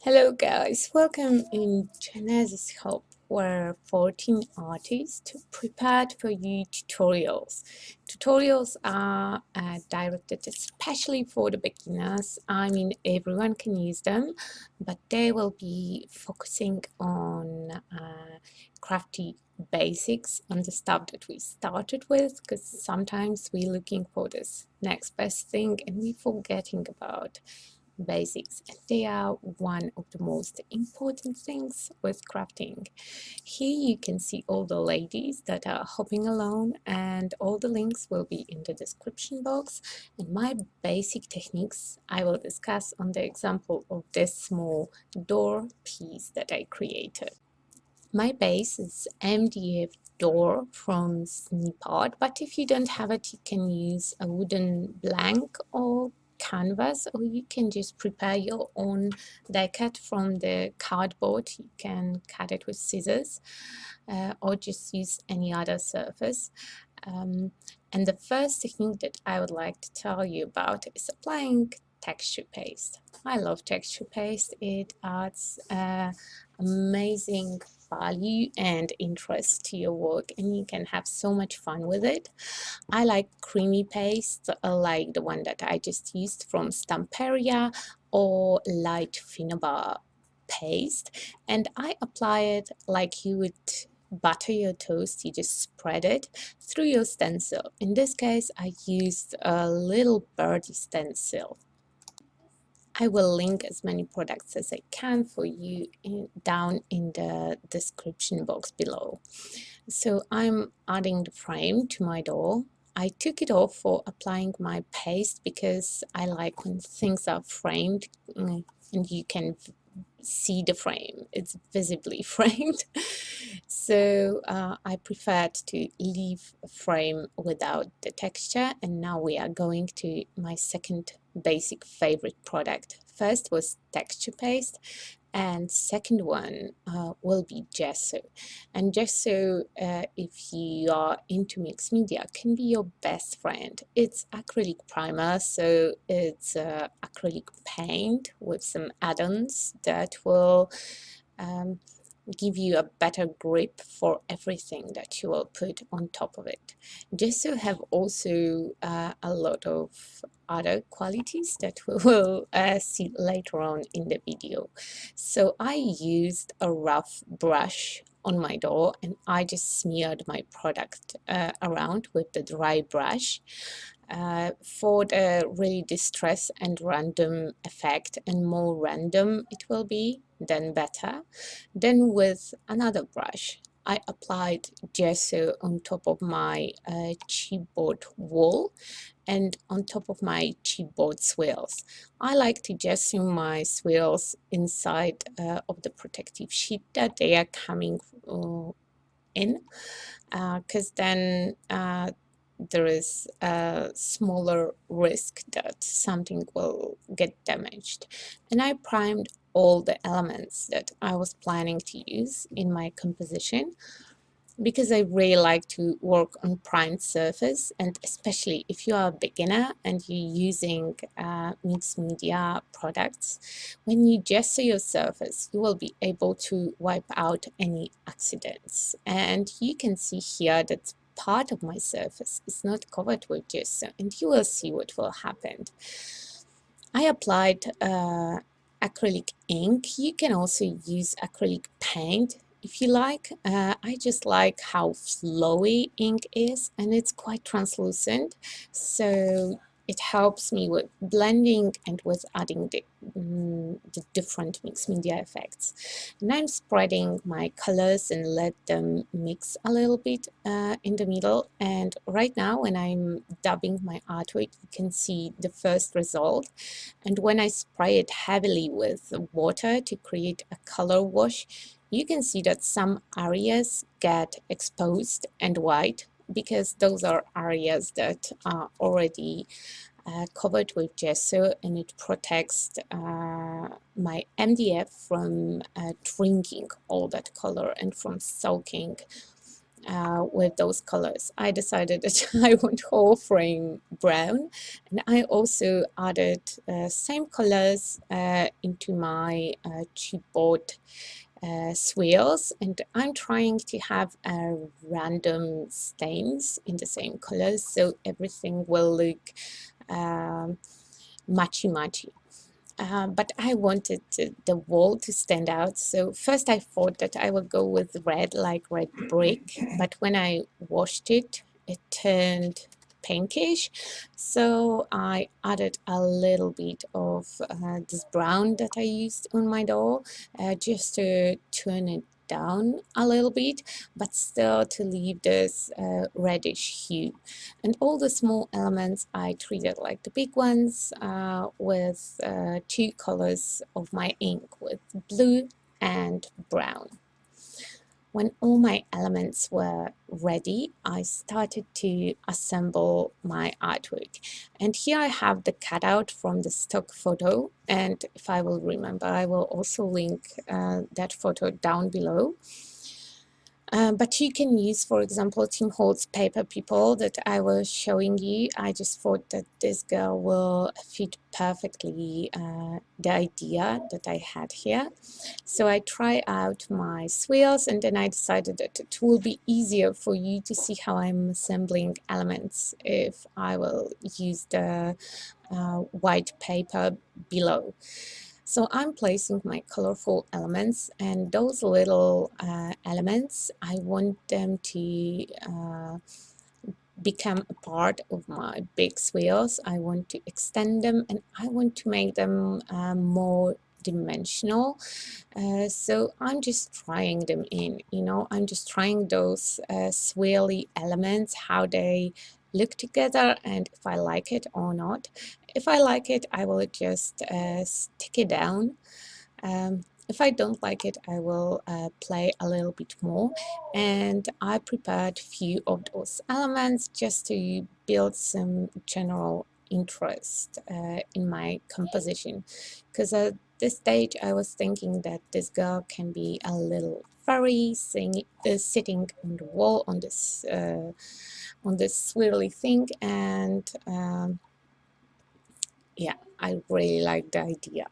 Hello guys, welcome in Genesis Hub where 14 artists prepared for you tutorials. Tutorials are directed especially for the beginners. I mean everyone can use them, but they will be focusing on crafty basics on the stuff that we started with, because sometimes we're looking for this next best thing and we're forgetting about basics. They are one of the most important things with crafting. Here you can see all the ladies that are hopping along, and all the links will be in the description box. And my basic techniques I will discuss on the example of this small door piece that I created. My base is MDF door from Snippard, but if you don't have it, you can use a wooden blank or canvas, or you can just prepare your own die cut from the cardboard. You can cut it with scissors or just use any other surface. And the first technique that I would like to tell you about is applying texture paste. I love texture paste. It adds amazing value and interest to your work, and you can have so much fun with it. I like creamy paste, like the one that I just used from Stamperia, or light Finnabar paste, and I apply it like you would butter your toast. You just spread it through your stencil. In this case I used a little birdie stencil. I will link as many products as I can for you down in the description box below. So I'm adding the frame to my door. I took it off for applying my paste because I like when things are framed and you can see the frame. It's visibly framed. So I preferred to leave a frame without the texture, and now we are going to my second basic favorite product. First was texture paste, and second one will be gesso. And gesso, if you are into mixed media, can be your best friend. It's acrylic primer, so it's acrylic paint with some add-ons that will give you a better grip for everything that you will put on top of it. Gesso have also a lot of other qualities that we will see later on in the video. So I used a rough brush on my door, and I just smeared my product around with the dry brush. For the really distress and random effect, and more random it will be, then better. Then with another brush, I applied gesso on top of my chipboard wall and on top of my chipboard swirls. I like to gesso my swirls inside of the protective sheet that they are coming in, because then there is a smaller risk that something will get damaged. And I primed all the elements that I was planning to use in my composition, because I really like to work on primed surface, and especially if you are a beginner and you're using mixed media products, when you gesso your surface, you will be able to wipe out any accidents. And you can see here that part of my surface is not covered with gesso, and you will see what will happen. I applied acrylic ink. You can also use acrylic paint if you like. I just like how flowy ink is, and it's quite translucent, so it helps me with blending and with adding the different mixed media effects. And I'm spreading my colors and let them mix a little bit in the middle. And right now when I'm dabbing my artwork, you can see the first result. And when I spray it heavily with water to create a color wash, you can see that some areas get exposed and white, because those are areas that are already covered with gesso, and it protects my MDF from drinking all that color and from soaking with those colors. I decided that I want whole frame brown, and I also added same colors into my chipboard swirls, and I'm trying to have random stains in the same colors so everything will look matchy. But I wanted the wall to stand out. So first I thought that I would go with red, like red brick. But when I washed it, it turned pinkish. So I added a little bit of this brown that I used on my door just to turn it down a little bit, but still to leave this reddish hue. And all the small elements I treated like the big ones with two colors of my ink, with blue and brown. When all my elements were ready, I started to assemble my artwork. And here I have the cutout from the stock photo. And if I will remember, I will also link that photo down below. But you can use, for example, Tim Holtz paper people that I was showing you. I just thought that this girl will fit perfectly the idea that I had here. So I try out my swirls, and then I decided that it will be easier for you to see how I'm assembling elements if I will use the white paper below. So I'm placing my colorful elements, and those little elements, I want them to become a part of my big swirls. I want to extend them, and I want to make them more dimensional. So I'm just trying them in, I'm just trying those swirly elements, how they look together, and if I like it or not. If I like it, I will just stick it down. If I don't like it, I will play a little bit more. And I prepared a few of those elements just to build some general interest in my composition. Because at this stage, I was thinking that this girl can be a little furry, sitting on the wall on this swirly thing, and yeah, I really like the idea.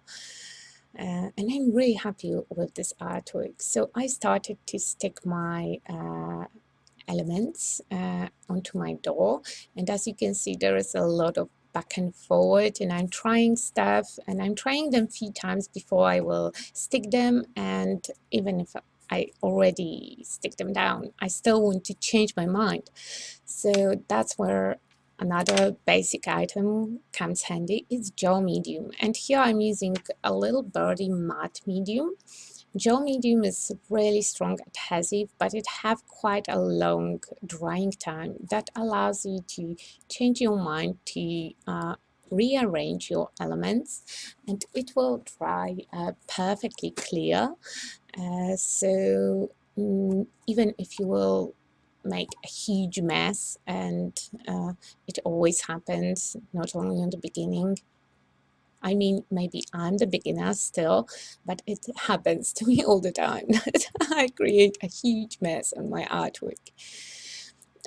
And I'm really happy with this artwork. So I started to stick my elements onto my door, and as you can see, there is a lot of back and forward, and I'm trying stuff, and I'm trying them a few times before I will stick them. And even if I already stick them down, I still want to change my mind. So that's where another basic item comes handy. It's gel medium, and here I'm using a little birdie matte medium. Gel medium is really strong adhesive, but it have quite a long drying time that allows you to change your mind, to rearrange your elements, and it will dry perfectly clear. Even if you will make a huge mess, and it always happens, not only in the beginning. I mean, maybe I'm the beginner still, but it happens to me all the time that I create a huge mess on my artwork.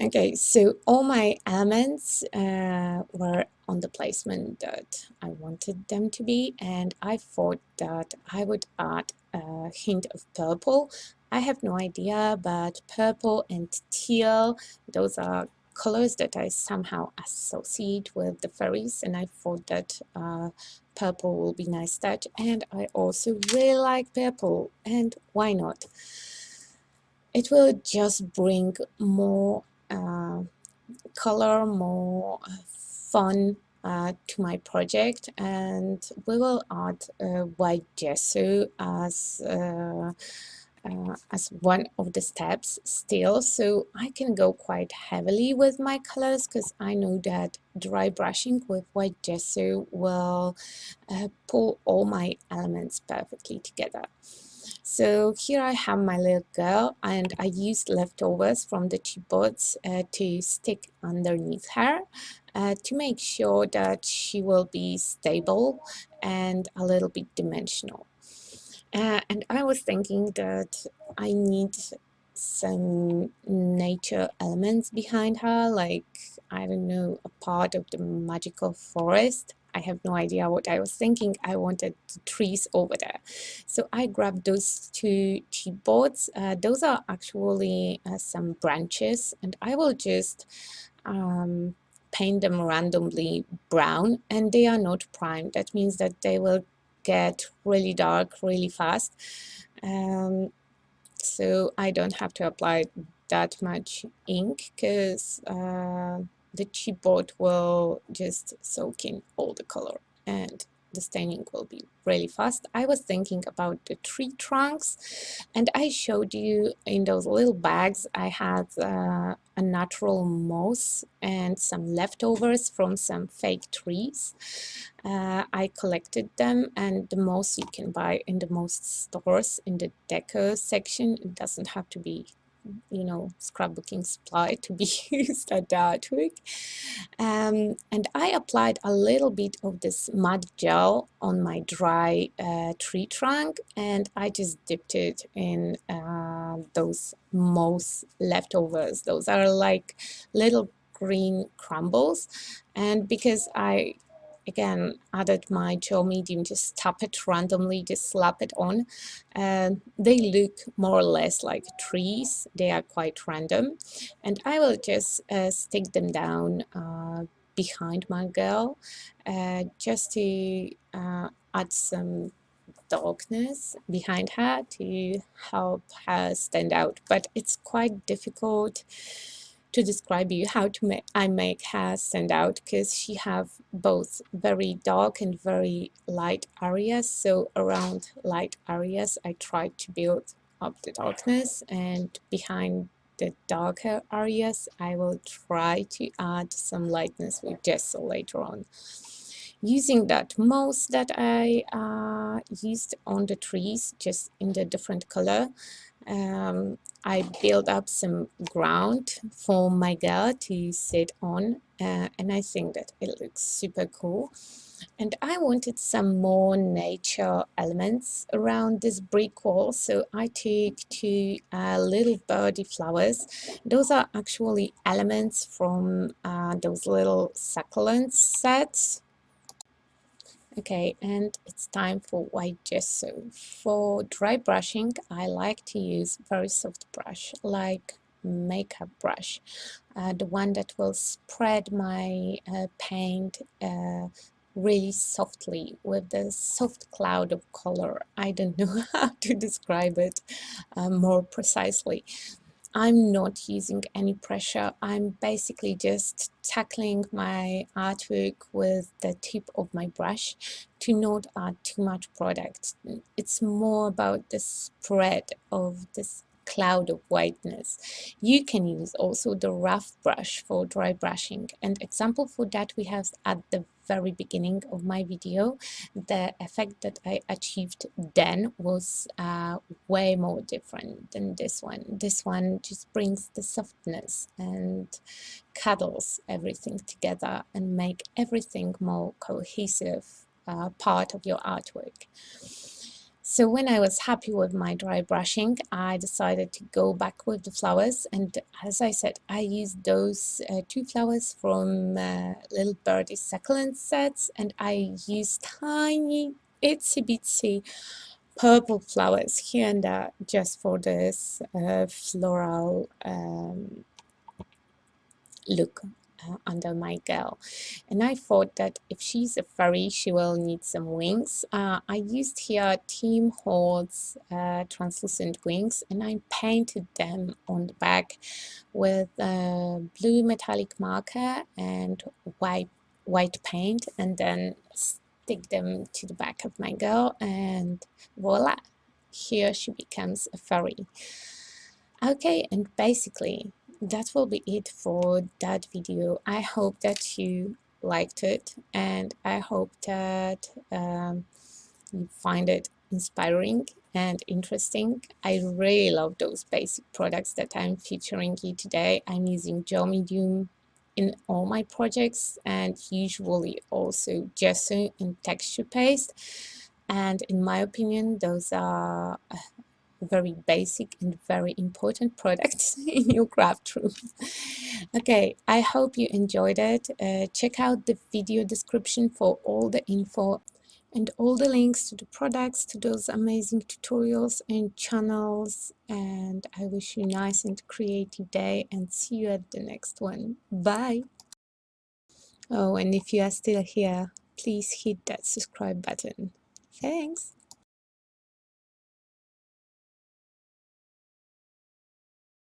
Okay, so all my elements were on the placement that I wanted them to be, and I thought that I would add a hint of purple. I have no idea, but purple and teal, those are colors that I somehow associate with the fairies, and I thought that purple will be nice touch, and I also really like purple, and why not? It will just bring more color, more fun to my project, and we will add white gesso as one of the steps still. So I can go quite heavily with my colors because I know that dry brushing with white gesso will pull all my elements perfectly together. So here I have my little girl, and I used leftovers from the chipboards to stick underneath her to make sure that she will be stable and a little bit dimensional. And I was thinking that I need some nature elements behind her, like, I don't know, a part of the magical forest. I have no idea what I was thinking. I wanted the trees over there. So I grabbed those two chipboards. Those are actually some branches, and I will just paint them randomly brown, and they are not primed. That means that they will get really dark really fast. So I don't have to apply that much ink because the chipboard will just soak in all the color and the staining will be really fast. I was thinking about the tree trunks, and I showed you in those little bags I had a natural moss and some leftovers from some fake trees. I collected them, and the moss you can buy in the most stores in the deco section. It doesn't have to be, you know, scrapbooking supply to be used at the artwork. And I applied a little bit of this mud gel on my dry tree trunk, and I just dipped it in those moss leftovers. Those are like little green crumbles, and because I again added my gel medium, just tap it randomly, just slap it on, they look more or less like trees. They are quite random, and I will just stick them down behind my girl, just to add some darkness behind her to help her stand out. But it's quite difficult to describe you how to make her stand out, because she have both very dark and very light areas. So around light areas I try to build up the darkness, and behind the darker areas I will try to add some lightness with gesso later on. Using that moss that I used on the trees, just in the different color, I built up some ground for my girl to sit on, and I think that it looks super cool. And I wanted some more nature elements around this brick wall, so I took two little birdie flowers. Those are actually elements from those little succulent sets. Okay, and it's time for white gesso. For dry brushing, I like to use very soft brush, like makeup brush, the one that will spread my paint really softly with the soft cloud of color. I don't know how to describe it more precisely. I'm not using any pressure. I'm basically just tackling my artwork with the tip of my brush to not add too much product. It's more about the spread of this cloud of whiteness. You can use also the rough brush for dry brushing. And example for that we have at the very beginning of my video. The effect that I achieved then was way more different than this one. This one just brings the softness and cuddles everything together and make everything more cohesive part of your artwork. So when I was happy with my dry brushing, I decided to go back with the flowers, and as I said, I used those two flowers from Little Birdie succulent sets, and I used tiny itsy bitsy purple flowers here and there just for this floral look under my girl. And I thought that if she's a fairy, she will need some wings. I used here Tim Holtz translucent wings, and I painted them on the back with blue metallic marker and white paint, and then stick them to the back of my girl, and voila, here she becomes a fairy. Okay, and basically that will be it for that video. I hope that you liked it, and I hope that you find it inspiring and interesting. I really love those basic products that I'm featuring you today. I'm using gel medium in all my projects, and usually also gesso and texture paste, and in my opinion those are very basic and very important products in your craft room. Okay, I hope you enjoyed it. Check out the video description for all the info and all the links to the products, to those amazing tutorials and channels. And I wish you a nice and creative day, and see you at the next one. Bye. Oh, and if you are still here, please hit that subscribe button. Thanks.